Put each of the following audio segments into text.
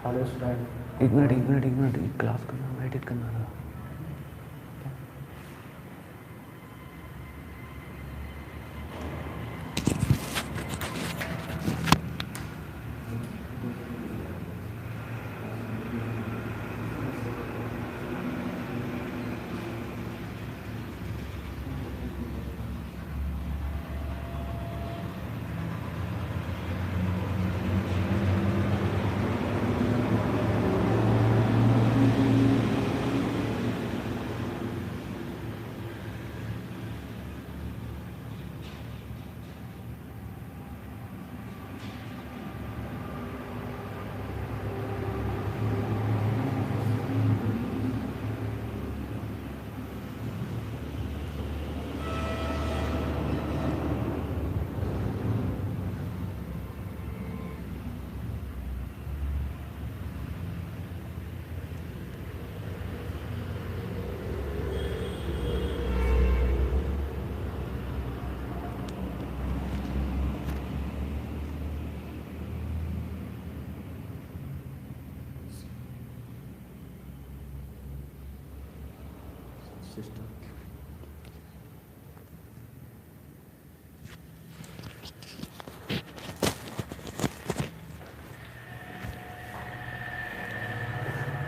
Hello student. एक minute class करना, edit करना था।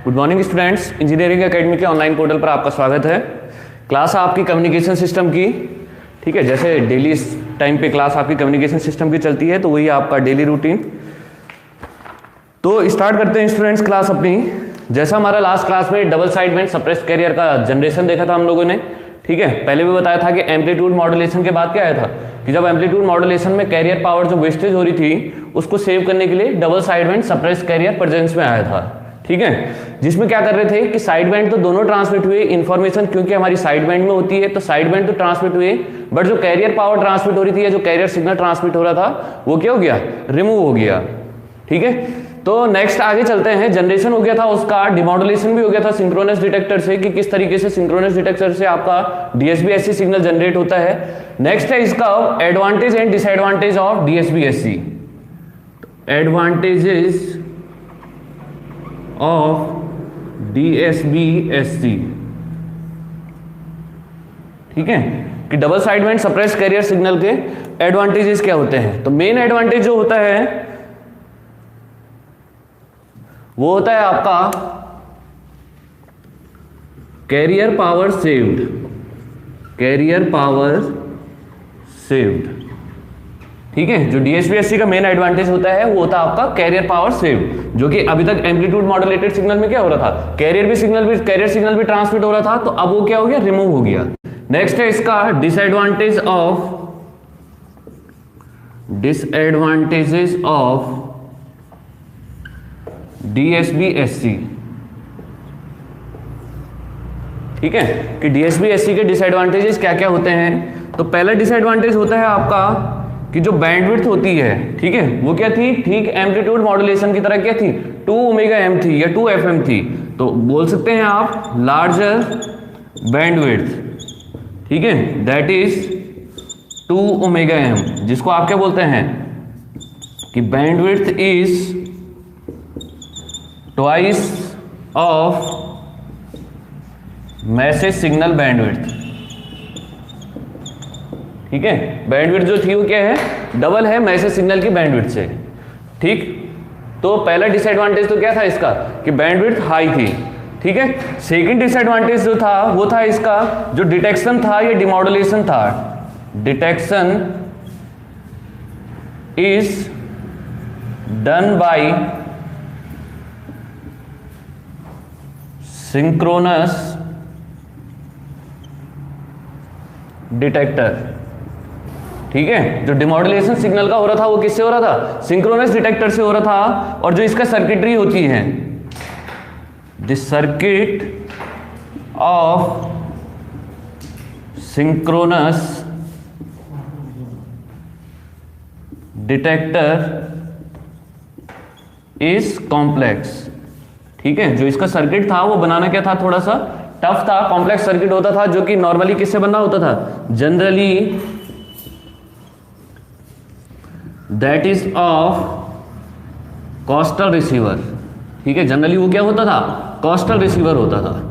Good morning students, engineering academy के ऑनलाइन पोर्टल पर आपका स्वागत है। क्लास आपकी कम्युनिकेशन सिस्टम की, ठीक है। जैसे डेली इस टाइम पे क्लास आपकी कम्युनिकेशन सिस्टम की चलती है, तो वही आपका डेली रूटीन। तो स्टार्ट करते हैं स्टूडेंट्स क्लास अपनी। जैसा हमारा लास्ट क्लास में double side band suppressed career का जनरेशन देखा था हम लोगों ने, ठीक है। पहले भी बताया था कि एम्पलीट्यूड मॉड्यूलेशन के बाद क्या आया था कि जब एम्पलीट्यूड मॉड्यूलेशन में कैरियर पावर जो वेस्टेज हो रही थी उसको सेव करने के लिए double side band suppressed career presence में आया था, ठीक है। जिसमें क्या कर रहे थे कि साइड बैंड तो दोनों ट्रांसमिट हुए इन्फॉर्मेशन, क्योंकि हमारी साइड बैंड में होती है तो साइड बैंड तो ट्रांसमिट हुए, बट जो कैरियर पावर ट्रांसमिट हो रही थी या जो कैरियर सिग्नल ट्रांसमिट हो रहा था वो क्या हो गया, रिमूव हो गया, ठीक है। तो नेक्स्ट आगे चलते हैं। जनरेशन हो गया था उसका, डिमॉड्यूलेशन भी हो गया था सिंक्रोनस डिटेक्टर से, कि किस तरीके से सिंक्रोनस डिटेक्टर से आपका डीएसबीएससी सिग्नल जनरेट होता है। नेक्स्ट है इसका advantage and disadvantage of DSBSC. Advantages of DSBSC, ठीक है, कि double side band suppress carrier signal के एडवांटेजेस क्या होते हैं। तो मेन एडवांटेज जो होता है वो होता है आपका carrier power saved, carrier power saved, ठीक है। जो डीएसबीएससी का मेन एडवांटेज होता है वो होता है आपका कैरियर पावर सेव्ड, जो कि अभी तक एम्पलीट्यूड मॉड्यूलेटेड सिग्नल में क्या हो रहा था, कैरियर सिग्नल भी ट्रांसमिट हो रहा था, तो अब वो क्या हो गया, रिमूव हो गया। नेक्स्ट है इसका डिसएडवांटेजेस ऑफ डीएसबीएससी, ठीक है, कि डीएसबीएससी के डिसएडवांटेजेस क्या क्या होते हैं। तो पहला डिसएडवांटेज होता है आपका कि जो बैंडविड्थ होती है, ठीक है, वो क्या थी, ठीक एम्पलीट्यूड मॉड्यूलेशन की तरह क्या थी, 2 ओमेगा एम थी या 2 एफएम थी। तो बोल सकते हैं आप लार्जर बैंडविड्थ, ठीक है, दैट इज 2 ओमेगा एम, जिसको आप क्या बोलते हैं कि bandwidth is twice of message signal bandwidth, ठीक है। बैंडविड्थ जो थी वो क्या है, डबल है मैसेज सिग्नल की बैंडविड्थ से, ठीक। तो पहला डिसएडवांटेज तो क्या था इसका कि बैंडविड्थ हाई थी, ठीक है। सेकंड डिसएडवांटेज जो था वो था इसका जो डिटेक्शन था या डिमॉड्यूलेशन था। Detection is done by synchronous detector, ठीक है। जो डिमॉड्यूलेशन सिग्नल का हो रहा था वो किससे हो रहा था, सिंक्रोनस डिटेक्टर से हो रहा था। और जो इसका सर्किटरी होती है, the circuit of synchronous detector is complex, ठीक है। जो इसका सर्किट था वो बनाना क्या था, थोड़ा सा टफ था, कॉम्प्लेक्स सर्किट होता था, जो कि नॉर्मली किससे बना होता था, generally that is of coastal receiver, ठीक है, जनरली वो क्या होता था, कोस्टल रिसीवर होता था।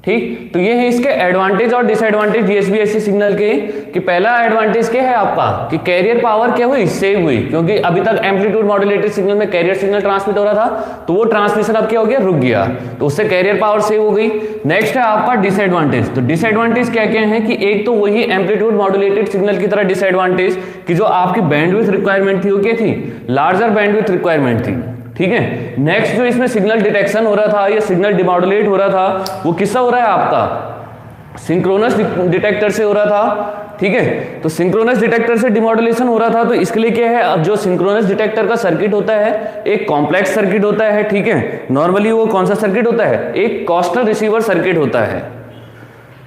ठीक, तो ये है इसके एडवांटेज और डिसएडवांटेज डीएसबी-एससी सिग्नल के। कि पहला एडवांटेज क्या है आपका कि कैरियर पावर क्या हुई, सेव हुई, क्योंकि अभी तक एम्पलीट्यूड मॉड्यूलेटेड सिग्नल में कैरियर सिग्नल ट्रांसमिट हो रहा था, तो वो ट्रांसमिशन अब क्या हो गया, रुक गया, तो उससे कैरियर पावर सेव हो गई। नेक्स्ट है आपका डिसएडवांटेज। तो डिसएडवांटेज क्या क्या है कि एक तो वही एम्पलीट्यूड मॉड्यूलेटेड सिग्नल की तरह डिसएडवांटेज कि जो आपकी बैंडविड्थ रिक्वायरमेंट थी वो क्या थी, लार्जर बैंडविड्थ रिक्वायरमेंट थी। ठीक है, नेक्स्ट जो इसमें सिग्नल डिटेक्शन हो रहा था या सिग्नल डिमॉड्यूलेट हो रहा था वो किससे हो रहा है आपका, सिंक्रोनस डिटेक्टर से हो रहा था। ठीक है, तो सिंक्रोनस डिटेक्टर से डिमॉड्यूलेशन हो रहा था, तो इसके लिए क्या है, अब जो सिंक्रोनस डिटेक्टर का सर्किट होता है एक कॉम्प्लेक्स सर्किट होता है। ठीक है, नॉर्मली वो कौन सा सर्किट होता है, एक कोस्टल रिसीवर सर्किट होता है।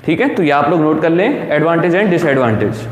ठीक है, तो ये आप लोग नोट कर लें एडवांटेज एंड डिसएडवांटेज।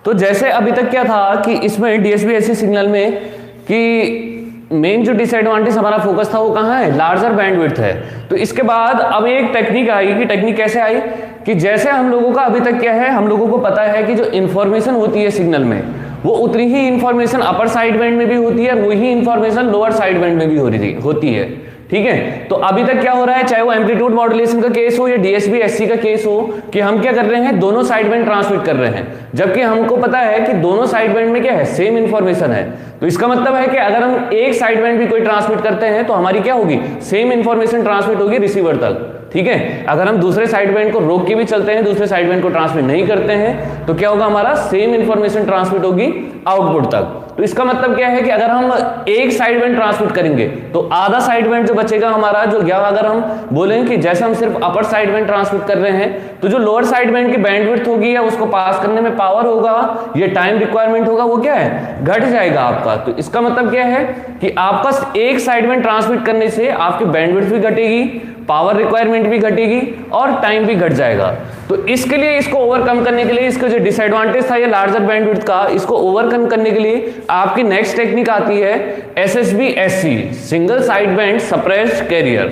तो जैसे अभी तक क्या था कि इसमें डीएसबी-एससी सिग्नल में कि मेन जो डिसएडवांटेज हमारा फोकस था वो कहाँ है, लार्जर बैंडविड्थ है। तो इसके बाद अब एक टेक्निक आई कि टेक्निक कैसे आई कि जैसे हम लोगों का अभी तक क्या है, हम लोगों को पता है कि जो इंफॉर्मेशन होती है सिग्नल में वो उतनी ही इंफॉर्मेशन अपर साइड बैंड में भी होती है, वही इंफॉर्मेशन लोअर साइड बैंड में भी होती है। ठीक है, तो अभी तक क्या हो रहा है, चाहे वो एम्पलीट्यूड मॉड्यूलेशन का केस हो या डीएसबी-एससी का केस हो, कि हम क्या कर रहे हैं, दोनों साइड बैंड ट्रांसमिट कर रहे हैं, जबकि हमको पता है कि दोनों साइड बैंड में क्या है, सेम इंफॉर्मेशन है। तो इसका मतलब है कि अगर हम एक साइड बैंड भी कोई ट्रांसमिट करते हैं तो हमारी क्या होगी, सेम इंफॉर्मेशन ट्रांसमिट होगी रिसीवर तक। ठीक है, अगर हम दूसरे साइड बैंड को रोक के भी चलते हैं, दूसरे साइड बैंड को ट्रांसमिट नहीं करते हैं, तो क्या होगा, हमारा सेम इंफॉर्मेशन ट्रांसमिट होगी आउटपुट तक। तो इसका मतलब क्या है कि अगर हम एक साइड बैंड ट्रांसमिट करेंगे तो आधा साइड बैंड जो बचेगा हमारा, जो या अगर हम बोलें कि जैसे हम सिर्फ अपर साइड बैंड ट्रांसमिट कर रहे हैं, तो जो लोअर साइड बैंड की बैंडविड्थ होगी या उसको पास करने में पावर होगा या टाइम रिक्वायरमेंट होगा, वो क्या है, घट जाएगा आपका। तो इसका मतलब क्या है कि आपका एक साइड बैंड ट्रांसमिट करने से आपकी बैंडविड्थ भी घटेगी, पावर रिक्वायरमेंट भी घटेगी और टाइम भी घट जाएगा। तो इसके लिए, इसको ओवरकम करने के लिए, इसका जो डिसएडवांटेज था ये लार्जर बैंडविड्थ का, इसको ओवरकम करने के लिए आपकी नेक्स्ट टेक्निक आती है SSB-SC, single side band suppressed career.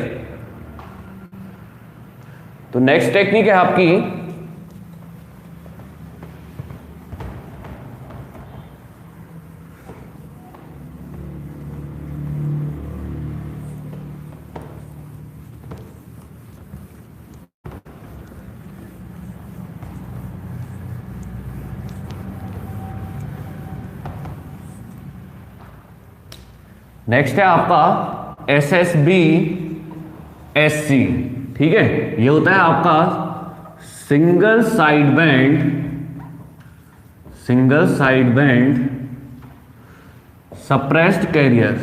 तो नेक्स्ट टेक्निक है आपकी नेक्स्ट है आपका एसएसबी-एससी। ठीक है, ये होता है आपका single side band suppressed career.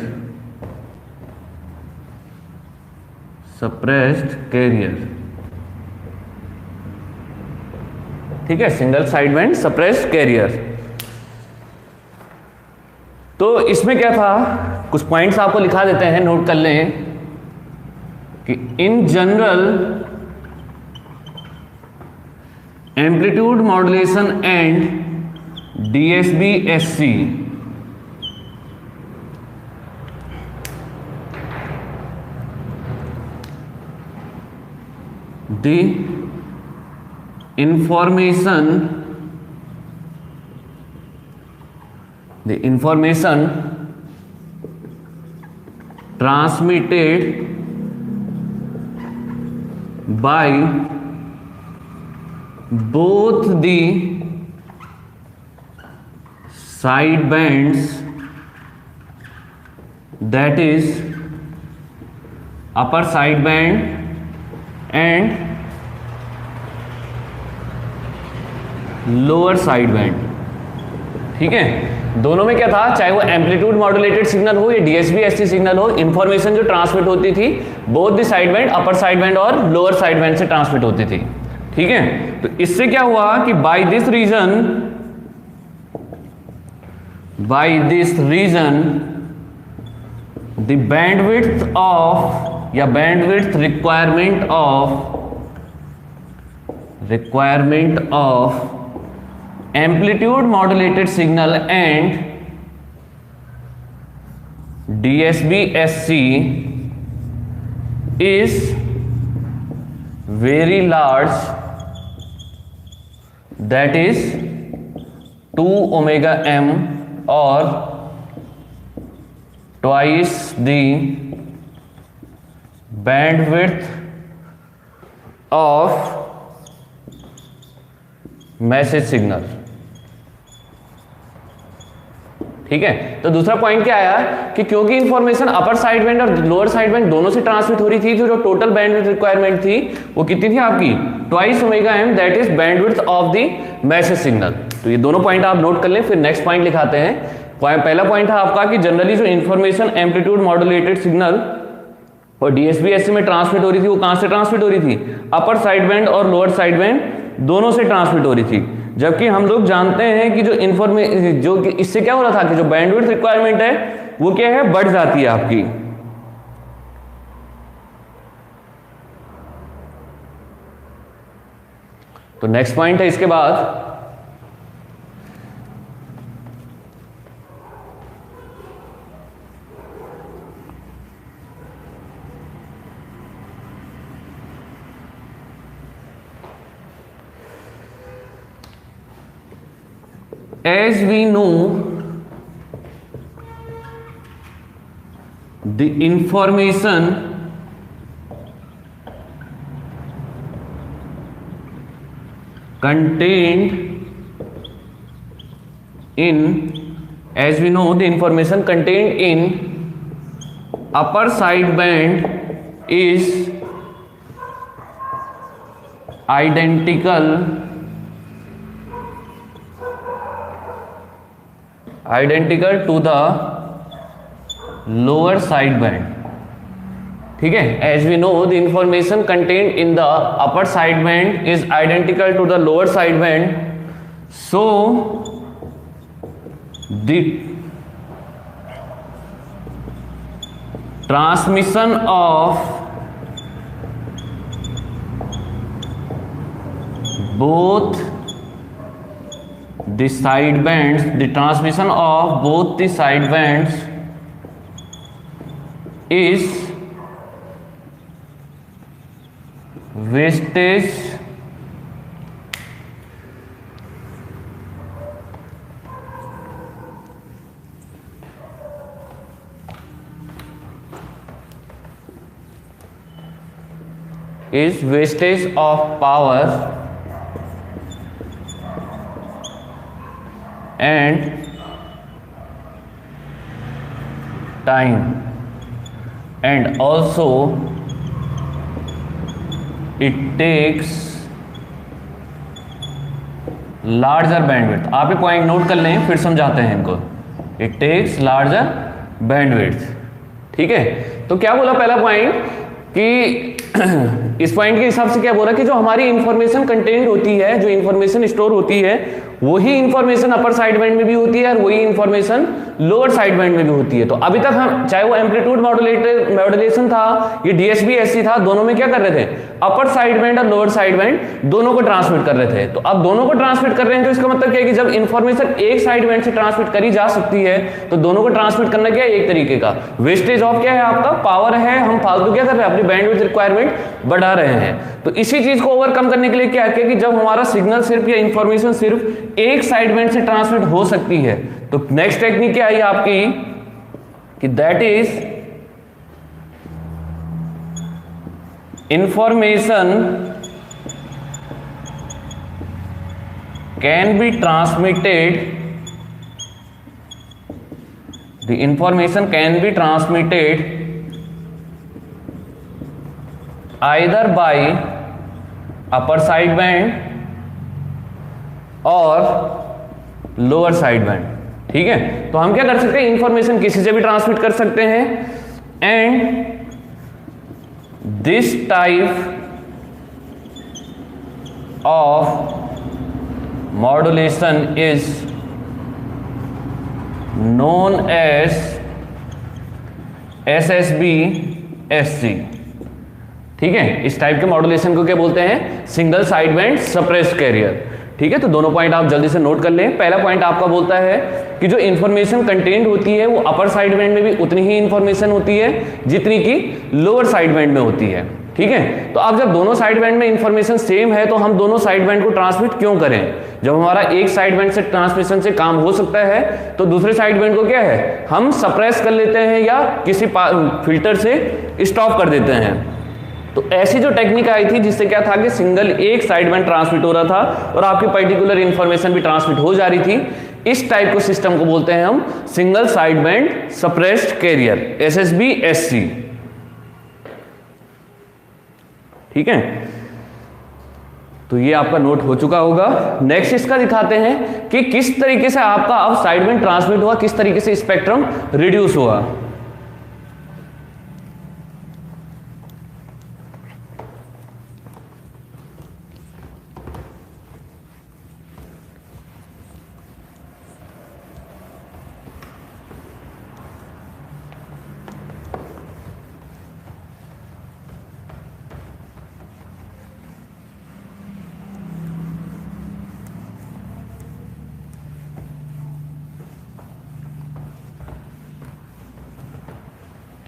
ठीक है, single side band suppressed career. तो इसमें क्या था, कुछ पॉइंट्स आपको लिखा देते हैं, नोट कर लें कि in general amplitude modulation and DSB-SC the information transmitted by both the side bands, that is upper side band and lower side band. ठीक है, दोनों में क्या था, चाहे वो एम्पलीट्यूड मॉड्यूलेटेड सिग्नल हो या डीएसबी-एससी सिग्नल हो, इंफॉर्मेशन जो ट्रांसमिट होती थी both the side band, upper side band और लोअर साइड बैंड से ट्रांसमिट होती थी। ठीक है, तो इससे क्या हुआ कि by this reason the bandwidth of या bandwidth requirement of amplitude modulated signal and DSB-SC is very large, that is 2 omega m और twice the bandwidth of message signal. ठीक है, तो दूसरा पॉइंट क्या आया कि क्योंकि इंफॉर्मेशन अपर साइड बैंड और लोअर साइड बैंड दोनों से ट्रांसमिट हो रही थी, तो जो टोटल बैंडविड्थ रिक्वायरमेंट थी वो कितनी थी आपकी, twice omega M, that is bandwidth of the message signal. तो ये दोनों पॉइंट आप नोट कर लें, फिर नेक्स्ट पॉइंट लिखाते हैं। पहला पॉइंट था आपका कि जनरली जो इंफॉर्मेशन एम्पलीट्यूड मॉड्यूलेटेड सिग्नल और डीएसबी-एससी में ट्रांसमिट हो रही थी, वो कहां से ट्रांसमिट हो रही थी, अपर साइड बैंड और लोअर साइड बैंड दोनों से ट्रांसमिट हो रही थी। जबकि हम लोग जानते हैं कि जो इससे क्या हो रहा था कि जो बैंडविड्थ रिक्वायरमेंट है वो क्या है, बढ़ जाती है आपकी। तो नेक्स्ट पॉइंट है इसके बाद, as we know the information contained in upper side band is identical to the lower side band। ठीक है, as we know the information contained in the upper side band is identical to the lower side band, so the transmission of both the side bands, the transmission of both the side bands is wastage of power and time, and also it takes larger bandwidth। आप ये point note कर लें, फिर समझाते हैं इनको। It takes larger bandwidth. ठीक है, तो क्या बोला पहला पॉइंट कि इस पॉइंट के हिसाब से क्या बोला कि जो हमारी इंफॉर्मेशन कंटेंट होती है, जो इंफॉर्मेशन स्टोर होती है, वही इंफॉर्मेशन अपर साइड बैंड में भी होती है और वही इंफॉर्मेशन लोअर साइड बैंड में भी होती है। तो अभी तक हम चाहे वो एम्पलीट्यूड मॉड्यूलेशन था, ये डीएसबी-एससी था, दोनों में क्या कर रहे थे, अपर साइड बैंड और लोअर साइड बैंड दोनों को ट्रांसमिट कर रहे थे। तो अब दोनों को ट्रांसमिट कर रहे हैं, तो इसका मतलब क्या है कि जब इंफॉर्मेशन एक साइड बैंड से ट्रांसमिट करी जा सकती है, तो दोनों को ट्रांसमिट करना क्या है, एक तरीके का वेस्टेज ऑफ क्या है, आपका पावर है। हम फालतू क्या कर रहे हैं, अपनी बैंडविड्थ रिक्वायरमेंट बढ़ा रहे हैं। तो इसी चीज को ओवरकम करने के लिए क्या है कि जब हमारा सिग्नल सिर्फ या इंफॉर्मेशन सिर्फ एक साइड बैंड से ट्रांसमिट हो सकती है, तो नेक्स्ट टेक्निक क्या आई आपकी कि that is information can be transmitted, the information can be transmitted either by upper side band और lower side band। ठीक है, तो हम क्या कर सकते हैं, इंफॉर्मेशन किसी से भी ट्रांसमिट कर सकते हैं, and this type of modulation is known as SSB-SC। ठीक है, इस टाइप के मॉड्यूलेशन को क्या बोलते हैं, single side band suppressed career. ठीक है, तो दोनों पॉइंट आप जल्दी से नोट कर लें। पहला पॉइंट आपका बोलता है कि जो इंफॉर्मेशन कंटेंट होती है वो अपर साइड बैंड में भी उतनी ही इंफॉर्मेशन होती है जितनी कि लोअर साइड बैंड में होती है। ठीक है, तो अब जब दोनों साइड बैंड में इंफॉर्मेशन सेम है तो हम दोनों साइड बैंड को ट्रांसमिट क्यों करें, जब हमारा एक साइड बैंड से ट्रांसमिशन से काम हो सकता है तो दूसरे साइड बैंड को क्या है, हम सप्रेस कर लेते हैं या किसी फिल्टर से स्टॉप कर देते हैं। तो ऐसी जो टेक्निक आई थी जिससे क्या था कि सिंगल एक साइड बैंड ट्रांसमिट हो रहा था और आपकी पर्टिकुलर इंफॉर्मेशन भी ट्रांसमिट हो जा रही थी, इस टाइप को सिस्टम को बोलते हैं हम single side band suppressed career, SSB SC। ठीक है, तो ये आपका नोट हो चुका होगा। नेक्स्ट इसका दिखाते हैं कि किस तरीके से आपका अब साइड बैंड ट्रांसमिट हुआ, किस तरीके से स्पेक्ट्रम रिड्यूस हुआ।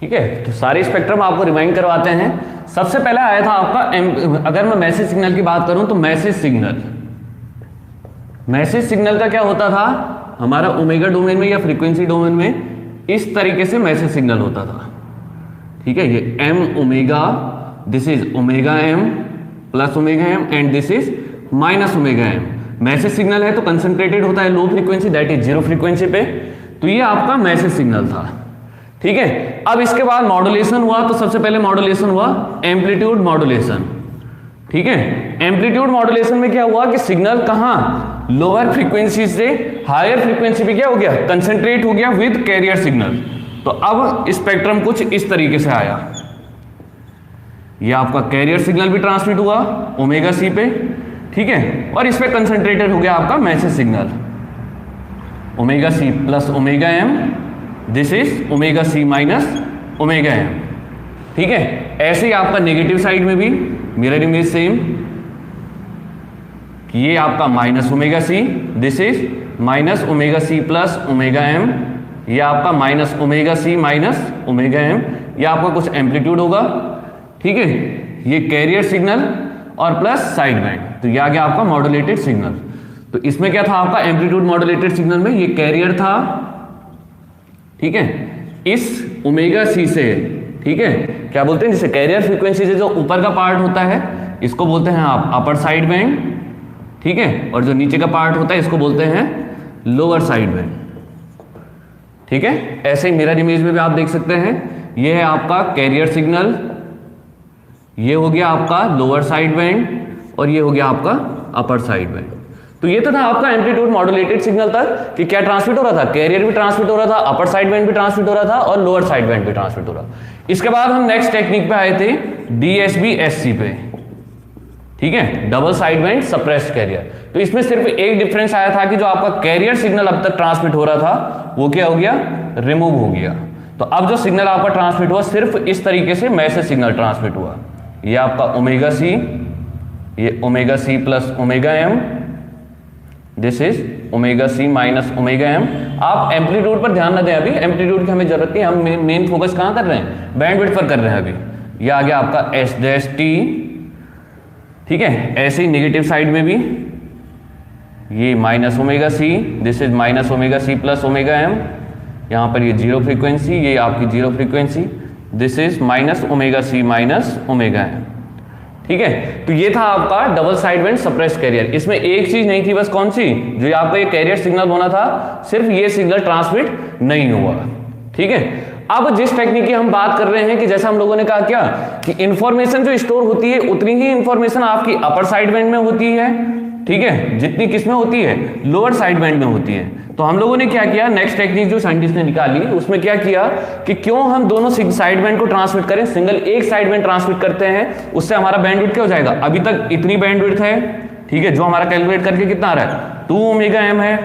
ठीक है, तो सारे स्पेक्ट्रम आपको रिमाइंड करवाते हैं। सबसे पहले आया था आपका अगर मैं मैसेज सिग्नल की बात करूं तो मैसेज सिग्नल का क्या होता था, हमारा ओमेगा डोमेन में या फ्रीक्वेंसी डोमेन में इस तरीके से मैसेज सिग्नल होता था। ठीक है, ये M omega, this is omega M plus omega M and this is minus omega M. Message signal है तो कंसंट्रेटेड होता है low frequency, that is 0 frequency पे। तो ये आपका मैसेज सिग्नल था। ठीक है, अब इसके बाद मॉड्यूलेशन हुआ, तो सबसे पहले मॉड्यूलेशन हुआ एम्पलीट्यूड मॉड्यूलेशन। ठीक है, एम्पलीट्यूड मॉड्यूलेशन में क्या हुआ कि सिग्नल कहां लोअर फ्रीक्वेंसी से हायर फ्रीक्वेंसी पे क्या हो गया, कंसंट्रेट हो गया विद कैरियर सिग्नल। तो अब स्पेक्ट्रम कुछ इस तरीके से आया, ये आपका कैरियर सिग्नल भी ट्रांसमिट हुआ ओमेगा सी पे। ठीक है, और इस पे कंसंट्रेटेड हो गया आपका message signal omega C plus omega M, this is omega C minus omega M. ठीक है, ऐसे ही आपका नेगेटिव साइड में भी मिरर इमेज सेम, ये आपका minus omega C, this is minus omega C plus omega M, ये आपका minus omega C minus omega M, ये आपका कुछ एम्पलीट्यूड होगा। ठीक है, ये कैरियर सिग्नल और प्लस साइड बैंड, तो ये आ गया आपका मॉड्यूलेटेड सिग्नल। तो इसमें क्या था आपका एम्पलीट्यूड मॉड्यूलेटेड सिग्नल में ये कैरियर था। ठीक है, इस ओमेगा सी से, ठीक है, क्या बोलते हैं जिसे कैरियर फ्रीक्वेंसी से जो ऊपर का पार्ट होता है इसको बोलते हैं आप अपर साइड बैंड। ठीक है, और जो नीचे का पार्ट होता है इसको बोलते हैं लोअर साइड बैंड। ठीक है, ऐसे ही मिरर इमेज में भी आप देख सकते हैं, ये है आपका कैरियर सिग्नल, ये हो गया आपका लोअर साइड बैंड और ये हो गया आपका अपर साइड बैंड। तो ये तो था आपका एम्पलीट्यूड मॉड्यूलेटेड सिग्नल तक कि क्या ट्रांसमिट हो रहा था, कैरियर भी ट्रांसमिट हो रहा था, अपर साइड बैंड भी ट्रांसमिट हो रहा था और लोअर साइड बैंड भी ट्रांसमिट हो रहा था। इसके बाद हम नेक्स्ट टेक्निक पे आए थे DSB SC पे। ठीक है, double side band suppressed career. तो इसमें सिर्फ एक डिफरेंस आया था कि जो आपका कैरियर सिग्नल अब तक ट्रांसमिट हो रहा था वो क्या हो गया, रिमूव हो गया। तो अब जो सिग्नल आपका ट्रांसमिट हुआ सिर्फ इस तरीके से मैसेज सिग्नल ट्रांसमिट हुआ, ये आपका ओमेगा सी, ये omega C plus omega M, this is omega C minus omega M. आप एम्पलीट्यूड पर ध्यान न दें, अभी एम्पलीट्यूड की हमें जरूरत नहीं, हम मेन फोकस कहां कर रहे हैं, बैंडविड्थ पर कर रहे हैं अभी। ये आ गया आपका एस डैश टी। ठीक है, ऐसे ही नेगेटिव साइड में भी ये minus omega C, this is minus omega C plus omega M, यहां पर ये 0 फ्रीक्वेंसी, ये आपकी 0 frequency, this is minus omega C minus omega M. ठीक है, तो ये था आपका double side band suppressed carrier. इसमें एक चीज नहीं थी, बस कौन सी, जो आपका ये कैरियर सिग्नल होना था, सिर्फ ये सिग्नल ट्रांसमिट नहीं हुआ। ठीक है, अब जिस टेक्निक की हम बात कर रहे हैं कि जैसा हम लोगों ने कहा क्या कि इंफॉर्मेशन जो स्टोर होती है उतनी ही इंफॉर्मेशन आपकी अपर साइड बैंड में होती है। ठीक है, जितनी किसमें होती है, लोअर साइड बैंड में होती है। तो हम लोगों ने क्या किया, नेक्स्ट टेक्निक जो साइंटिस्ट ने निकाली उसमें क्या किया कि क्यों हम दोनों साइड बैंड को ट्रांसमिट करें, सिंगल एक साइड बैंड ट्रांसमिट करते हैं, उससे हमारा बैंडविड्थ क्या हो जाएगा, अभी तक इतनी बैंडविड्थ है। ठीक है, जो हमारा कैलकुलेट करके कितना आ रहा है 2 ओमेगा एम है।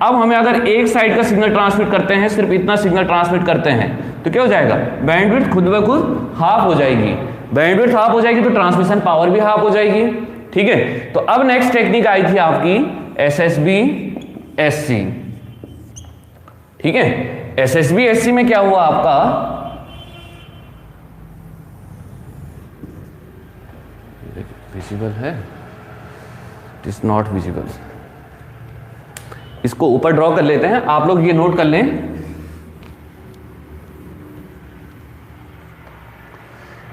अब हमें अगर एक साइड का सिग्नल ट्रांसमिट करते हैं, सिर्फ इतना सिग्नल ट्रांसमिट करते हैं, तो क्या हो जाएगा, बैंडविड्थ खुद ब खुद हाफ हो जाएगी। बैंडविड्थ हाफ हो जाएगी तो ट्रांसमिशन पावर भी हाफ हो जाएगी। ठीक है, तो अब नेक्स्ट टेक्निक आई थी आपकी SSB SC। ठीक है, SSB SC में क्या हुआ आपका, विजिबल है, इट इज नॉट विजिबल, इसको ऊपर ड्रॉ कर लेते हैं, आप लोग ये नोट कर लें।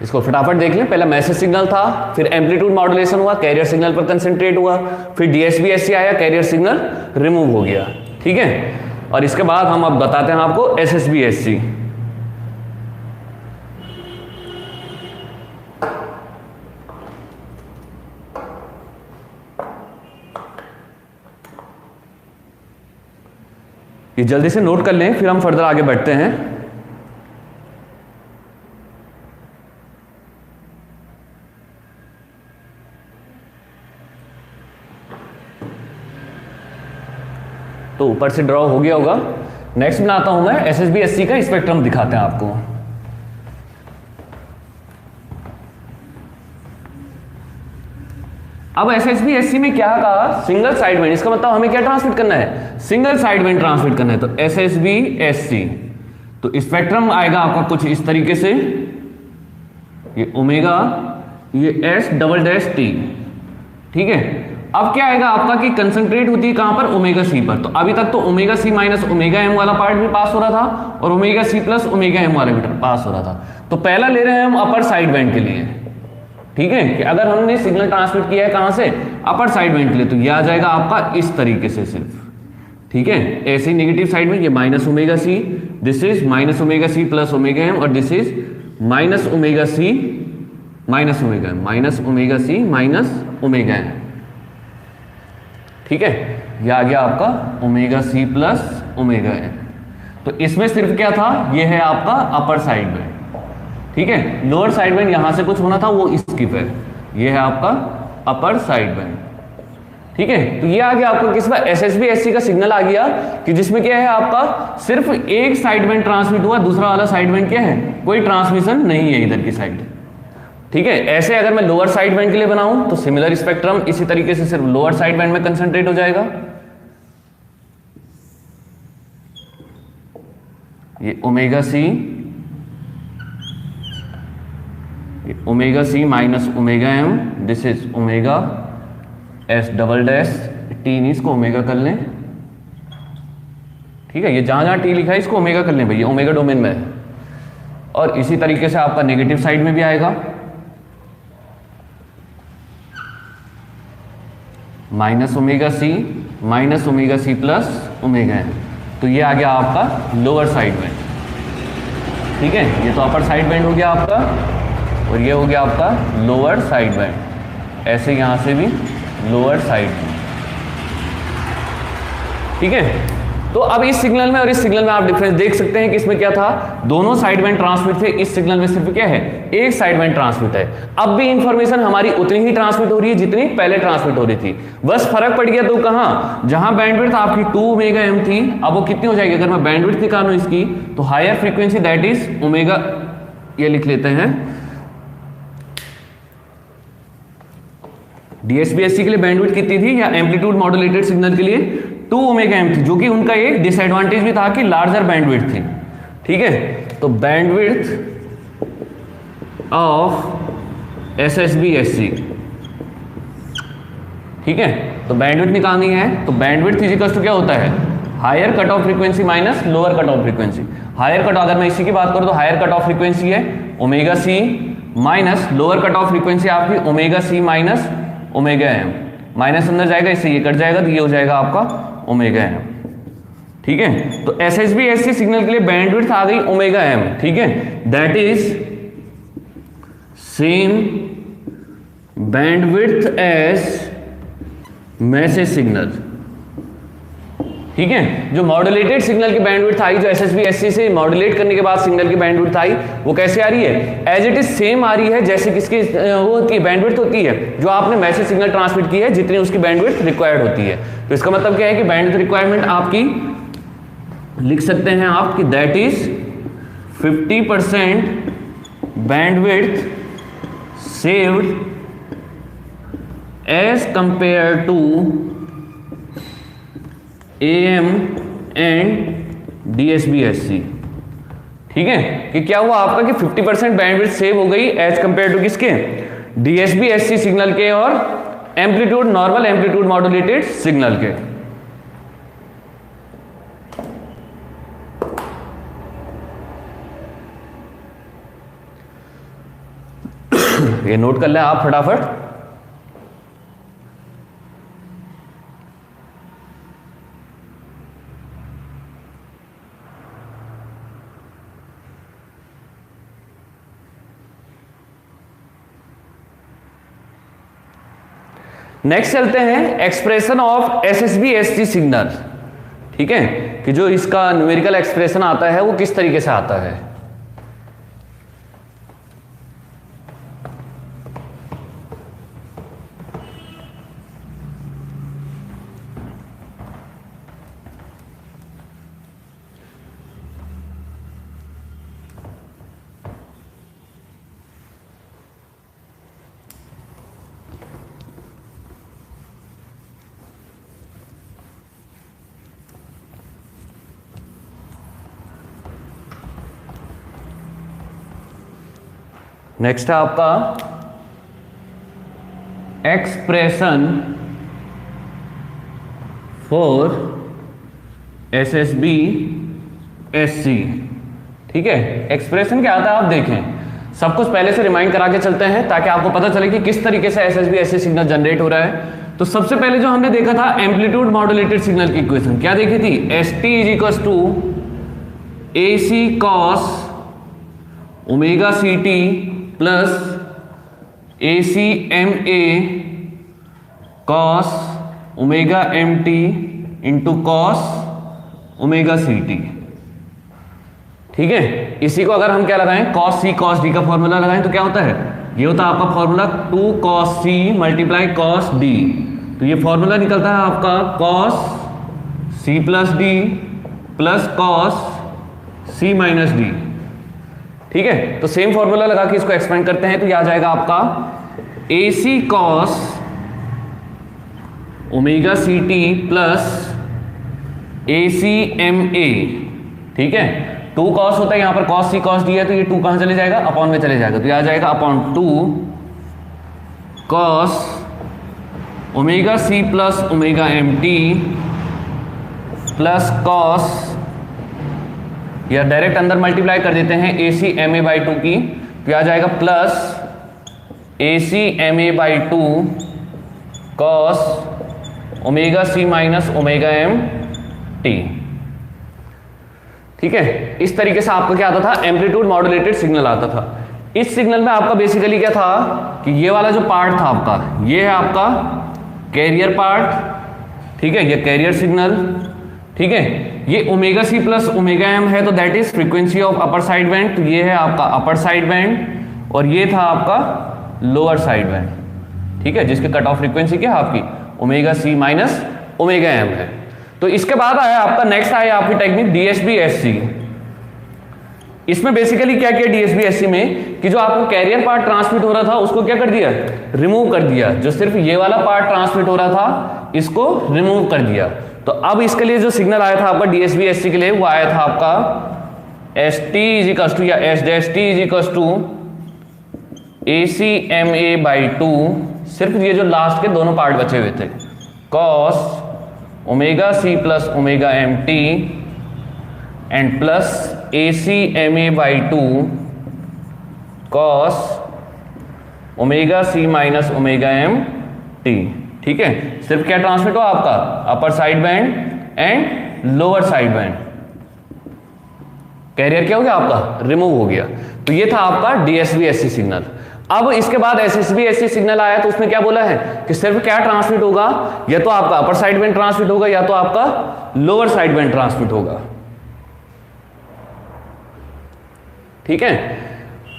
इसको फटाफट देख लें। पहला मैसेज सिग्नल था, फिर एम्पलीट्यूड मॉड्यूलेशन हुआ, कैरियर सिग्नल पर कंसंट्रेट हुआ, फिर डीएसबीएससी आया, कैरियर सिग्नल रिमूव हो गया। ठीक है, और इसके बाद हम अब बताते हैं आपको एसएसबीएससी। ये जल्दी से नोट कर लें, फिर हम फर्दर आगे बढ़ते हैं। तो ऊपर से ड्रॉ हो गया होगा। नेक्स्ट बनाता हूं मैं एसएसबीएससी का स्पेक्ट्रम, दिखाते हैं आपको। अब एसएसबीएससी में क्या कहा, सिंगल साइड बैंड, इसका मतलब हमें क्या ट्रांसमिट करना है, सिंगल साइड बैंड ट्रांसमिट करना है। तो एसएसबीएससी, तो स्पेक्ट्रम आएगा आपका कुछ इस तरीके से, ये ओमेगा, ये एस डबल डैश टी। ठीक है, अब क्या आएगा आपका कि कंसंट्रेट होती है कहां पर, ओमेगा सी पर। तो अभी तक तो omega C minus omega M वाला पार्ट भी पास हो रहा था और omega C plus omega M वाला भी पास हो रहा था। तो पहला ले रहे हैं हम अपर साइड बैंड के लिए। ठीक है, कि अगर हमने सिग्नल ट्रांसमिट किया है कहां से, अपर साइड बैंड के लिए, तो यह आ जाएगा आपका इस तरीके से सिर्फ। ठीक है, ऐसे ही नेगेटिव साइड में ये minus omega C, this is minus omega C plus omega M, और this is minus omega C minus omega M, minus omega C minus omega M. ठीक है, यह आ गया आपका omega C plus omega M. तो इसमें सिर्फ क्या था, यह है आपका अपर साइड बैंड। ठीक है, लोअर साइड बैंड यहां से कुछ होना था, वो स्किप है, यह है आपका अपर साइड बैंड। ठीक है, तो ये आ गया आपका किसका, एसएसबीएससी का सिग्नल आ गया कि जिसमें क्या है आपका सिर्फ एक साइड बैंड ट्रांसमिट हुआ, दूसरा वाला साइड बैंड क्या है, कोई ट्रांसमिशन नहीं है इधर की साइड। ठीक है, ऐसे अगर मैं लोअर साइड बैंड के लिए बनाऊं तो सिमिलर स्पेक्ट्रम इसी तरीके से सिर्फ लोअर साइड बैंड में कंसंट्रेट हो जाएगा। ये omega C minus omega M, this is omega S double dash T, इसको ओमेगा कर लें। ठीक है, ये जहां जहां टी लिखा है इसको ओमेगा कर लें भैया, ओमेगा डोमेन में है। और इसी तरीके से आपका नेगेटिव साइड में भी आएगा, minus omega C plus omega M. तो ये आ गया आपका लोअर साइड बैंड। ठीक है, ये तो अपर साइड बैंड हो गया आपका, और ये हो गया आपका लोअर साइड बैंड। ऐसे यहां से भी लोअर साइड। ठीक है, तो अब इस सिग्नल में और इस सिग्नल में आप डिफरेंस देख सकते हैं कि इसमें क्या था, दोनों साइड बैंड ट्रांसमिट थे, इस सिग्नल में सिर्फ क्या है, एक साइड बैंड ट्रांसमिट है। अब भी इंफॉर्मेशन हमारी उतनी ही ट्रांसमिट हो रही है जितनी पहले ट्रांसमिट हो रही थी, बस फर्क पड़ गया। तो कहां, जहां बैंडविड्थ आपकी 2 ओमेगा एम थी, अब वो कितनी हो जाएगी, अगर मैं बैंडविड्थ निकालूं इसकी, तो higher frequency that is omega, ये लिख लेते हैं, डीएसबीएससी के लिए बैंडविड्थ कितनी थी, या एम्पलीट्यूड मॉड्यूलेटेड सिग्नल के लिए 2 ओमेगा एम थी, जो कि उनका एक डिसएडवांटेज भी था कि लार्जर बैंडविड्थ थी। ठीक है, तो बैंडविड्थ ऑफ एसएसबीएससी, ठीक है, तो बैंडविड्थ निकालनी है, तो बैंडविड्थ इक्वल्स टू क्या होता है, higher cut off frequency minus lower cut off frequency. Higher cut, अगर मैं इसी की बात करूं तो हायर कट ऑफ फ्रीक्वेंसी है omega C minus lower cut off frequency आपकी omega C minus omega M. Minus अंदर जाएगा, इससे ये कट जाएगा, तो ये हो जाएगा आपका ओमेगा एम। ठीक है, तो एसएसबीएससी सिग्नल के लिए बैंडविड्थ आ गई ओमेगा एम। ठीक है, that is same bandwidth as message signal. ठीक है, जो मॉड्यूलेटेड सिग्नल की बैंडविड्थ आई, जो एसएसबीएससी से मॉड्यूलेट करने के बाद सिग्नल की बैंडविड्थ आई, वो कैसे आ रही है, एज इट इज सेम आ रही है जैसे किसकी वो की बैंडविड्थ होती है, जो आपने मैसेज सिग्नल ट्रांसमिट की है, जितनी उसकी बैंडविड्थ रिक्वायर्ड होती है। तो इसका मतलब क्या है कि बैंडविड्थ रिक्वायरमेंट आपकी लिख सकते हैं आप कि that is 50% bandwidth saved as compare to AM and DSBSC। ठीक है, कि क्या हुआ आपका कि 50% बैंडविड्थ सेव हो गई एज कंपेयर टू किसके, DSBSC सिग्नल के और amplitude normal amplitude modulated signal के। ये नोट कर लें आप फटाफट। नेक्स्ट चलते हैं expression of SSB ST signal. ठीक है, कि जो इसका न्यूमेरिकल एक्सप्रेशन आता है वो किस तरीके से आता है। नेक्स्ट है आपका एक्सप्रेशन फॉर एसएसबी एससी। ठीक है, एक्सप्रेशन क्या आता है आप देखें, सब कुछ पहले से रिमाइंड करा के चलते हैं ताकि आपको पता चले कि किस तरीके से एसएसबी एससी सिग्नल जनरेट हो रहा है। तो सबसे पहले जो हमने देखा था एम्पलीट्यूड मॉड्यूलेटेड सिग्नल की इक्वेशन क्या देखी थी, S T is equal to A C cos omega C T plus A C M A cos omega M T into cos omega C T. ठीक है, इसी को अगर हम क्या लगाएं कॉस सी कॉस डी का फॉर्मूला लगाएं तो क्या होता है, ये होता है आपका formula 2 cos C multiply cos D. तो ये फॉर्मूला निकलता है आपका cos C plus D plus cos C minus D. ठीक है, तो सेम फॉर्मूला लगा के इसको एक्सपेंड करते हैं तो ये आ जाएगा आपका A C cos omega C T plus A C M A. ठीक है, 2 कॉस होता है, यहां पर कॉस सी कॉस डी है तो ये 2 कहां चले जाएगा, अपॉन में चले जाएगा, तो ये आ जाएगा upon 2 cos omega C plus omega M T plus cos, या डायरेक्ट अंदर मल्टीप्लाई कर देते हैं ए सी एम ए बाई 2 की, तो आ जाएगा plus A C M A by 2 cos omega C minus omega M T. ठीक है, इस तरीके से आपका क्या आता था, एम्पलीट्यूड मॉड्यूलेटेड सिग्नल आता था। इस सिग्नल में आपका बेसिकली क्या था कि ये वाला जो पार्ट था आपका, ये है आपका कैरियर पार्ट। ठीक है, ये कैरियर सिग्नल। ठीक है, ये omega C plus omega M है तो that is frequency of upper side band, तो ये है आपका अपर साइड बैंड और ये था आपका लोअर साइड बैंड। ठीक है, जिसके कट ऑफ फ्रीक्वेंसी क्या है आपकी omega C minus omega M है। तो इसके बाद आया आपका नेक्स्ट आया आपकी टेक्निक डीएसबी एससी। इसमें बेसिकली क्या किया डीएसबी एससी में कि जो आपको कैरियर पार्ट ट्रांसमिट हो रहा था उसको क्या कर दिया, रिमूव कर दिया। जो सिर्फ ये वाला पार्ट ट्रांसमिट हो रहा था इसको रिमूव कर दिया। तो अब इसके लिए जो सिग्नल आया था आपका डीएसबी एससी के लिए वो आया था आपका S T is equal to या S dash T is equal to A C M A by 2, सिर्फ ये जो लास्ट के दोनों पार्ट बचे हुए थे, cos omega C plus omega M T and plus A C M A by 2 cos omega C minus omega M T. ठीक है, सिर्फ क्या ट्रांसमिट हो आपका upper side band and lower side band, carrier क्या हो गया आपका रिमूव हो गया। तो ये था आपका डीएसबी एससी सिग्नल। अब इसके बाद एसएसबी एससी सिग्नल आया तो उसमें क्या बोला है कि सिर्फ क्या ट्रांसमिट होगा, या तो आपका अपर साइड बैंड ट्रांसमिट होगा या तो आपका लोअर साइड बैंड ट्रांसमिट होगा। ठीक है,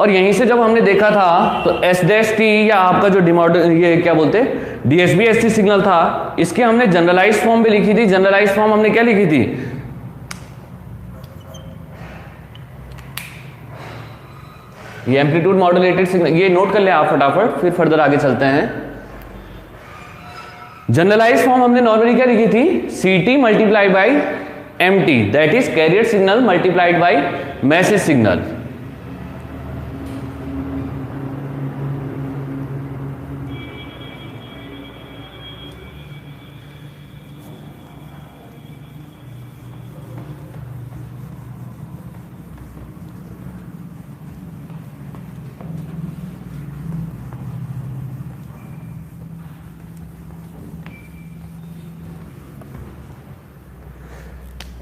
और यहीं से जब हमने देखा था तो एस डैश टी या आपका जो डिमॉडल ये क्या बोलते डीएसबी एससी सिग्नल था, इसके हमने जनरलाइज फॉर्म भी लिखी थी। जनरलाइज फॉर्म हमने क्या लिखी थी, ये एम्पलीट्यूड मॉड्यूलेटेड सिग्नल, ये नोट कर ले आप फटाफट, फिर फर्दर आगे चलते हैं। जनरलाइज फॉर्म हमने नॉर्मली क्या लिखी थी, C T multiply by M T, that is carrier signal multiplied by message signal.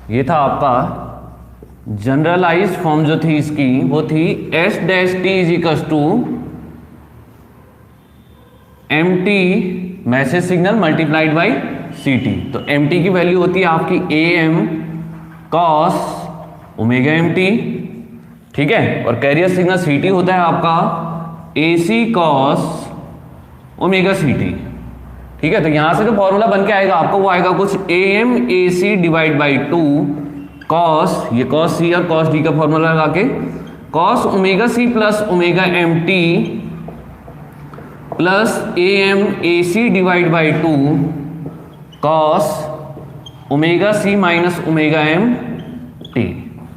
ये था आपका जनरलाइज फॉर्म जो थी इसकी, वो थी S dash T is equal to M T message signal multiplied by C T. तो एम टी की वैल्यू होती है आपकी A M cos omega M T, ठीक है, और कैरियर सिग्नल सी टी होता है आपका A C cos omega C T, ठीक है। तो यहां से जो फॉर्मूला बन के आएगा आपको वो आएगा कुछ A M A C divide by two cos, ये कॉस सी और कॉस डी का फॉर्मूला लगा के cos omega C plus omega M T plus A M A C divide by two cos omega C minus omega M T,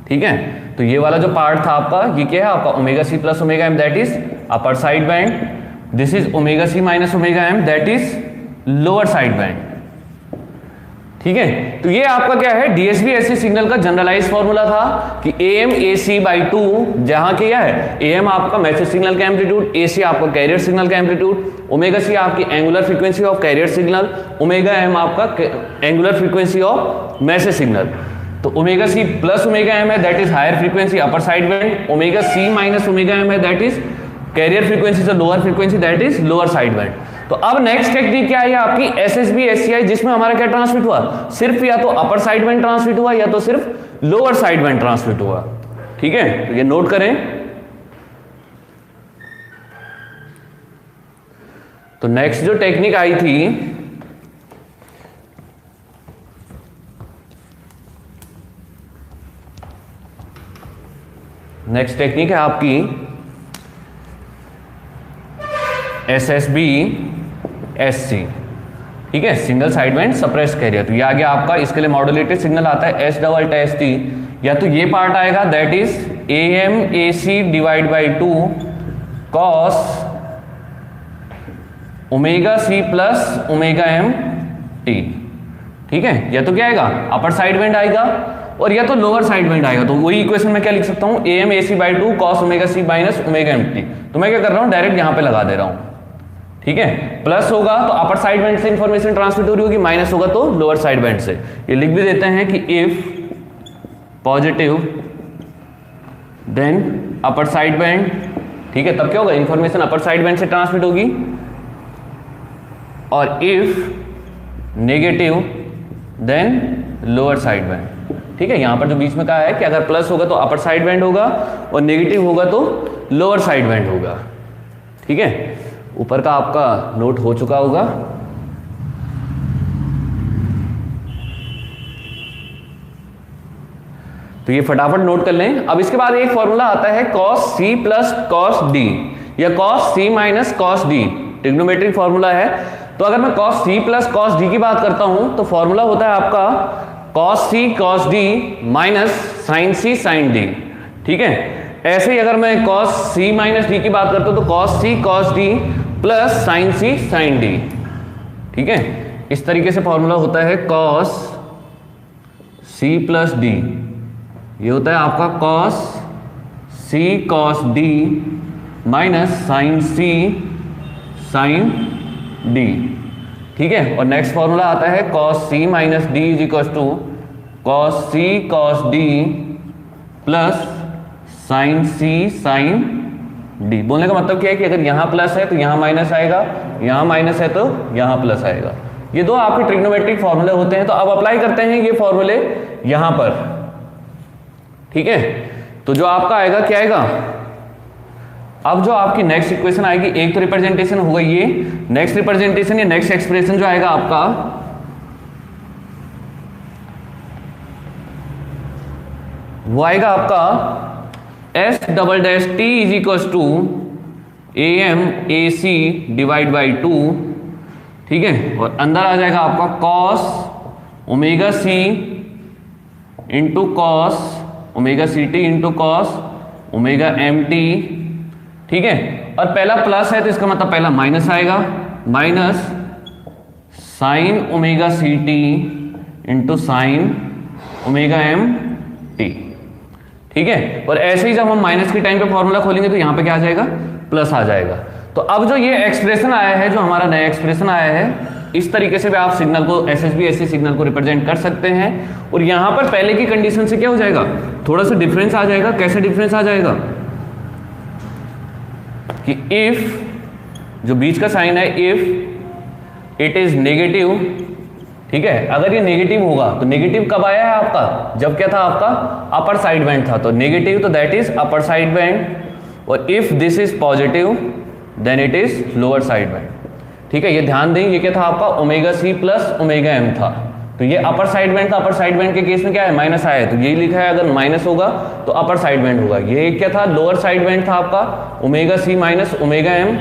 ठीक है। तो ये वाला जो पार्ट था आपका, ये क्या है आपका omega C plus omega M, that is upper side band. This is omega C minus omega M, that is lower side band, ठीक है। तो ये आपका क्या है, डीएसबी एसी सिग्नल का जनरलाइज फॉर्मूला था कि A M A C by two, जहां क्या है ए एम आपका मैसेज सिग्नल का एम्पलीट्यूड, ए सी आपका कैरियर सिग्नल का एम्पलीट्यूड, ओमेगा सी आपकी angular frequency of career signal, omega M आपका angular frequency of message signal. तो omega C plus omega M है, that is higher frequency upper side band, omega C minus omega M है, that is carrier frequency से lower frequency, that is lower side band. तो अब next technique क्या है आपकी SSB SCI, जिसमें हमारा क्या ट्रांसमिट हुआ, सिर्फ या तो अपर साइड बैंड ट्रांसमिट हुआ या तो सिर्फ लोअर साइड बैंड ट्रांसमिट हुआ, ठीक है। तो ये नोट करें। तो नेक्स्ट जो टेक्निक आई थी नेक्स्ट टेक्निक है आपकी एसएसबी एससी, ठीक है, single side band suppressed career. तो ये आ गया आपका, इसके लिए मॉड्यूलेटेड सिग्नल आता है एस डबल टेस्ट टी, या तो ये पार्ट आएगा that is A M A C divide by two cos omega C plus omega M T, ठीक है। या तो क्या आएगा अपर साइड बैंड आएगा और या तो लोअर साइड बैंड आएगा। तो वही इक्वेशन में क्या लिख सकता हूं, A M A C by two cos omega C minus omega M T. तो मैं क्या कर रहा हूं, डायरेक्ट यहां पे लगा दे रहा हूं, ठीक है। प्लस होगा तो अपर साइड बैंड से इंफॉर्मेशन ट्रांसमिट हो रही होगी, माइनस होगा तो लोअर साइड बैंड से। ये लिख भी देते हैं कि if positive then upper side band, ठीक है, तब क्या होगा, इंफॉर्मेशन अपर साइड बैंड से ट्रांसमिट होगी, और if negative then lower side band, ठीक है। यहां पर जो बीच में कहा है कि अगर प्लस होगा तो अपर साइड बैंड होगा और नेगेटिव होगा तो लोअर साइड बैंड होगा, ठीक है। ऊपर का आपका नोट हो चुका होगा। तो ये फटाफट नोट कर लें। अब इसके बाद एक फॉर्मूला आता है cos c plus cos d या cos c minus cos d, trigonometric formula है। तो अगर मैं cos c plus cos d की बात करता हूं तो फॉर्मूला होता है आपका cos c cos d minus sin c sin d, ठीक है। ऐसे ही अगर मैं cos c माइनस d की बात करता हूं तो cos c cos d plus sin c sin d, ठीक है। इस तरीके से फॉर्मूला होता है cos c प्लस d, ये होता है आपका cos c cos d minus sin c sin d, ठीक है। और नेक्स्ट फॉर्मूला आता है cos c minus d is equal to cos c cos d plus sin c sin d। बोलने का मतलब क्या है कि अगर यहां प्लस है तो यहां माइनस आएगा, यहां माइनस है तो यहां प्लस आएगा। ये दो आपके ट्रिग्नोमेट्रिक फॉर्मूले होते हैं। तो अब अप्लाई करते हैं ये फॉर्मूले यहां पर, ठीक है। तो जो आपका आएगा क्या आएगा, अब जो आपकी नेक्स्ट इक्वेशन आएगी, एक तो रिप्रेजेंटेशन होगा ये, नेक्स्ट रिप्रेजेंटेशन या नेक्स्ट एक्सप्रेशन जो आएगा आपका वो आएगा आपका S double dash T is equal to A M A C divide by two, ठीक है। और अंदर आ जाएगा आपका cos omega C into cos omega C T into cos omega M T, ठीक है। और पहला प्लस है तो इसका मतलब पहला माइनस आएगा, minus sine omega C T into sine omega M T, ठीक है। और ऐसे ही जब हम माइनस के टाइम पे फॉर्मूला खोलेंगे तो यहां पे क्या आ जाएगा, प्लस आ जाएगा। तो अब जो ये एक्सप्रेशन आया है, जो हमारा नया एक्सप्रेशन आया है इस तरीके से भी आप सिग्नल को एसएसबी ऐसे सिग्नल को रिप्रेजेंट कर सकते हैं। और यहां पर पहले की कंडीशन से क्या हो जाएगा, थोड़ा सा डिफरेंस आ जाएगा। कैसे डिफरेंस आ जाएगा कि इफ जो बीच का साइन है, इफ इट इज नेगेटिव, ठीक है, अगर ये नेगेटिव होगा तो नेगेटिव कब आया है आपका, जब क्या था आपका अपर साइड बैंड था, तो नेगेटिव तो that is upper side band. और if this is positive then it is lower side band. ठीक है, ये ध्यान दें, ये क्या था आपका omega C plus omega M था, तो ये अपर साइड बैंड था। अपर साइड बैंड के केस में क्या है, माइनस आया है, तो यही लिखा है अगर माइनस होगा तो अपर साइड बैंड होगा। ये क्या था, लोअर साइड बैंड था आपका omega C minus omega M.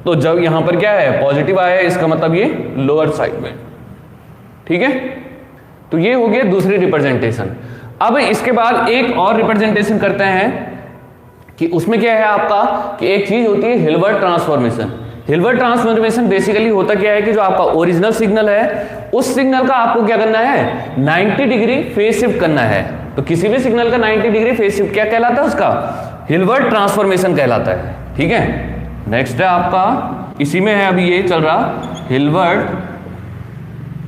तो जब यहां पर क्या है पॉजिटिव आया है, इसका मतलब ये लोअर साइड बैंड। ठीक है, तो ये हो गया दूसरी रिप्रेजेंटेशन। अब इसके बाद एक और रिप्रेजेंटेशन करते हैं कि उसमें क्या है आपका कि एक चीज होती है Hilbert transformation. Hilbert transformation basically होता क्या है कि जो आपका ओरिजिनल सिग्नल है उस सिग्नल का आपको क्या करना है, 90 डिग्री फेज शिफ्ट करना है। तो किसी भी सिग्नल का 90 डिग्री फेज शिफ्ट क्या कहलाता है, उसका हिल्बर्ट ट्रांसफॉर्मेशन कहलाता है। ठीक है, नेक्स्ट है आपका, इसी में है अभी ये चल रहा हिल्बर्ट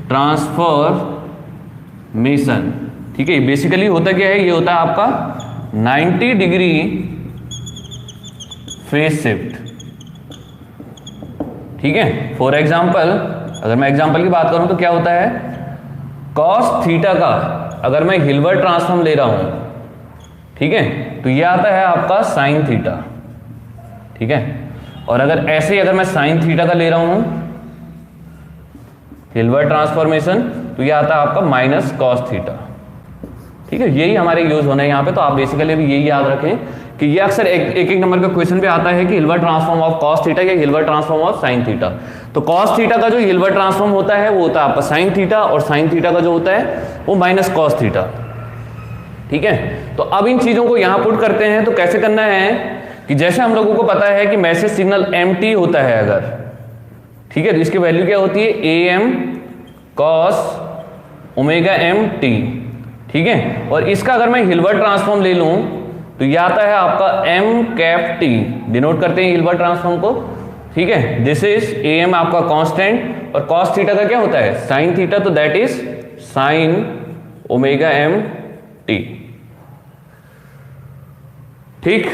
ट्रांसफॉर्मेशन। ठीक है, बेसिकली होता क्या है, ये होता है आपका 90 डिग्री फेज शिफ्ट। ठीक है, फॉर एग्जाम्पल अगर मैं एग्जाम्पल की बात करूं तो क्या होता है, कॉस थीटा का अगर मैं हिल्बर्ट ट्रांसफॉर्म ले रहा हूं, ठीक है, तो ये आता है आपका साइन थीटा। ठीक है, और अगर ऐसे ही अगर मैं साइन थीटा का ले रहा हूं हिल्बर्ट ट्रांसफॉर्मेशन, तो ये आता है आपका माइनस कॉस थीटा। ठीक है, यही हमारे यूज होना है यहाँ पे। तो आप बेसिकली भी यही याद रखें कि ये अक्सर एक नंबर का क्वेश्चन भी आता है कि Hilbert transform of cos theta या Hilbert transform of sine theta. तो कॉस थीटा का जो हिल्बर्ट ट्रांसफॉर्म होता है वो होता है आपका साइन थीटा, और साइन थीटा का जो होता है वो माइनस कॉस थीटा। ठीक है, तो अब इन चीजों को यहां पुट करते हैं। तो कैसे करना है कि जैसे हम लोगों को पता है कि मैसेज सिग्नल mt होता है अगर, ठीक है, तो इसकी वैल्यू क्या होती है, am cos ओमेगा mt। ठीक है, और इसका अगर मैं हिल्बर्ट ट्रांसफॉर्म ले लूं तो ये आता है आपका m कैप t, डिनोट करते हैं हिल्बर्ट ट्रांसफॉर्म को। ठीक है, दिस इज am आपका कांस्टेंट, और cos थीटा का क्या होता है साइन थीटा, तो that is sine omega mt। ठीक,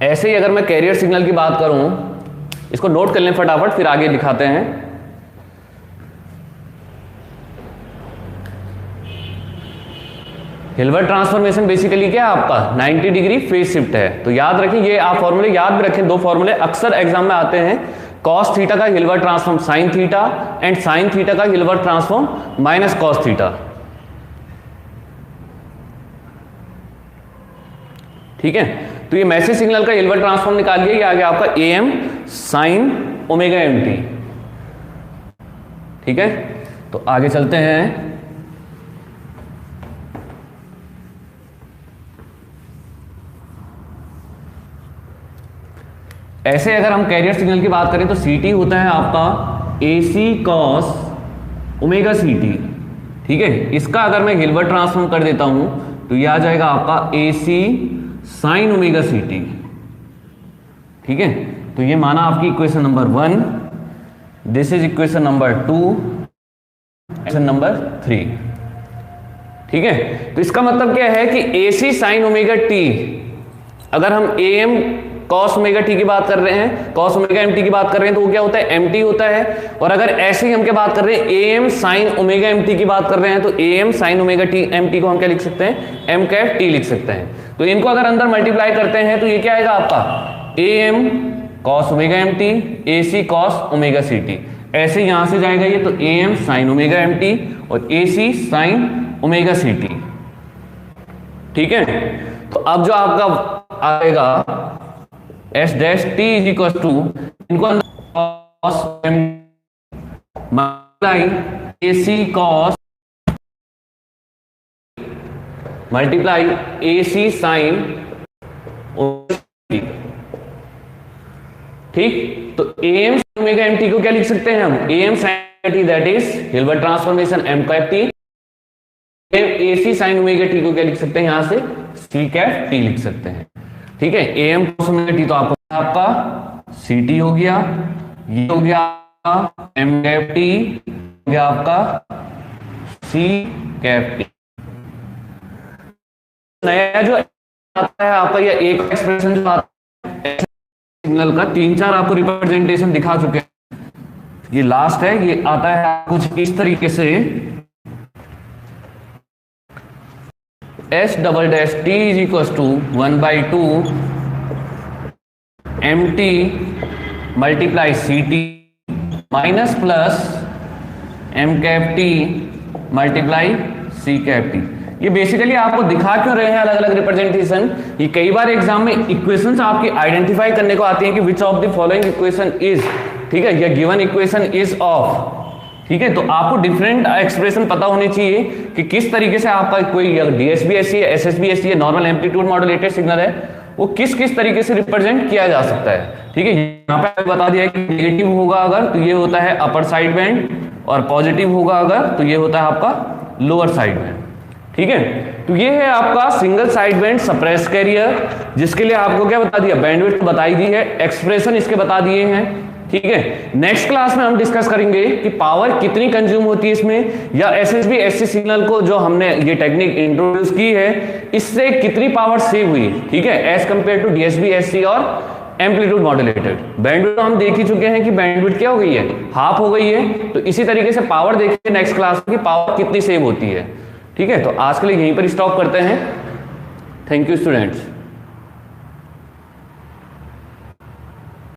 ऐसे ही अगर मैं कैरियर सिग्नल की बात करूं, इसको नोट कर लें फटाफट, फिर आगे दिखाते हैं। हिल्बर्ट ट्रांसफॉर्मेशन बेसिकली क्या है आपका 90 डिग्री फेज शिफ्ट है। तो याद रखें, ये आप फॉर्मूले याद भी रखें, दो फॉर्मूले अक्सर एग्जाम में आते हैं, कॉस थीटा का Hilbert transform sine theta and sine theta का Hilbert transform minus cos theta. ठीक है, तो ये मैसेज सिग्नल का हिल्बर्ट ट्रांसफॉर्म निकाल लिया, ये आ गया आपका am साइन ओमेगा mt। ठीक है, तो आगे चलते हैं। ऐसे अगर हम कैरियर सिग्नल की बात करें तो ct होता है आपका ac cos ओमेगा ct। ठीक है, इसका अगर मैं हिल्बर्ट ट्रांसफॉर्म कर देता हूं तो ये आ जाएगा आपका ac साइन ओमेगा ct। ठीक है, तो ये माना आपकी equation number 1, this is equation number 2, equation number 3। ठीक है, तो इसका मतलब क्या है कि ac साइन ओमेगा t, अगर हम am cos ओमेगा t की बात कर रहे हैं, cos ओमेगा mt की बात कर रहे हैं, तो वो क्या होता है mt होता है। और अगर ऐसे ही हम क्या बात कर रहे हैं am साइन ओमेगा mt की बात कर रहे हैं, तो am साइन ओमेगा mt को हम क्या लिख सकते हैं, m कैप t लिख सकते हैं। तो इनको अगर अंदर मल्टीप्लाई करते हैं तो ये क्या आएगा आपका am cos omega mt ac cos omega ct। ऐसे यहां से जाएगा ये, तो am साइन ओमेगा mt और ac साइन ओमेगा ct। ठीक है, तो अब जो आपका आएगा s dash t is equal to, इनको अंदर cos multiply ac cos multiply ac sine. ठीक, तो am ओमेगा mt को क्या लिख सकते हैं हम, am sin t that is Hilbert transformation m cap t। ac sine omega t को क्या लिख सकते हैं यहां से c कैप t लिख सकते हैं। ठीक है, am cos ओमेगा t तो आपका ct हो गया, ये हो गया आपका एम कैप टी, या आपका सी कैप टी। नया जो आता है आपका ये एक एक्सप्रेशन जो आता है सिग्नल का 3-4 आपको रिप्रेजेंटेशन दिखा चुके हैं। ये लास्ट है, ये आता है कुछ इस तरीके से S double dash T is equal to 1/2 M T multiply C T minus plus M cap T multiply C cap T. ये बेसिकली आपको दिखा क्यों रहे हैं अलग अलग रिप्रेजेंटेशन? ये कई बार एग्जाम में इक्वेशंस आपकी आइडेंटिफाई करने को आती है कि which of the following equation is, ठीक है, या गिवन इक्वेशन इज ऑफ, ठीक है। तो आपको डिफरेंट एक्सप्रेशन पता होनी चाहिए कि किस तरीके से आपका कोई डीएसबीएससी है, एसएसबीएससी है, नॉर्मल एम्पलीट्यूड मॉड्यूलेटेड सिग्नल है, वो किस किस तरीके से रिप्रेजेंट किया जा सकता है, ठीक है। यहाँ पे बता दिया कि नेगेटिव होगा अगर तो ये होता है अपर साइड बैंड, और पॉजिटिव होगा अगर तो ये होता है आपका लोअर साइड बैंड, ठीक है। तो ये है आपका single side band suppress carrier, जिसके लिए आपको क्या बता दिया, बैंडविड्थ बताई दी है, एक्सप्रेशन इसके बता दिए हैं, ठीक है। नेक्स्ट क्लास में हम डिस्कस करेंगे कि पावर कितनी कंज्यूम होती है इसमें, या एसएसबी एससी सिग्नल को जो हमने ये टेक्निक इंट्रोड्यूस की है इससे कितनी पावर सेव हुई, ठीक है, as compare to DSB SC और एम्पलीट्यूड मॉड्यूलेटेड। बैंडविड्थ हम देख ही चुके हैं कि बैंडविड्थ क्या हो गई है, हाफ हो गई है। तो इसी तरीके से पावर देखिए नेक्स्ट क्लास में, पावर कितनी सेव होती है, ठीक है। तो आज के लिए यहीं पर स्टॉप करते हैं। Thank you students.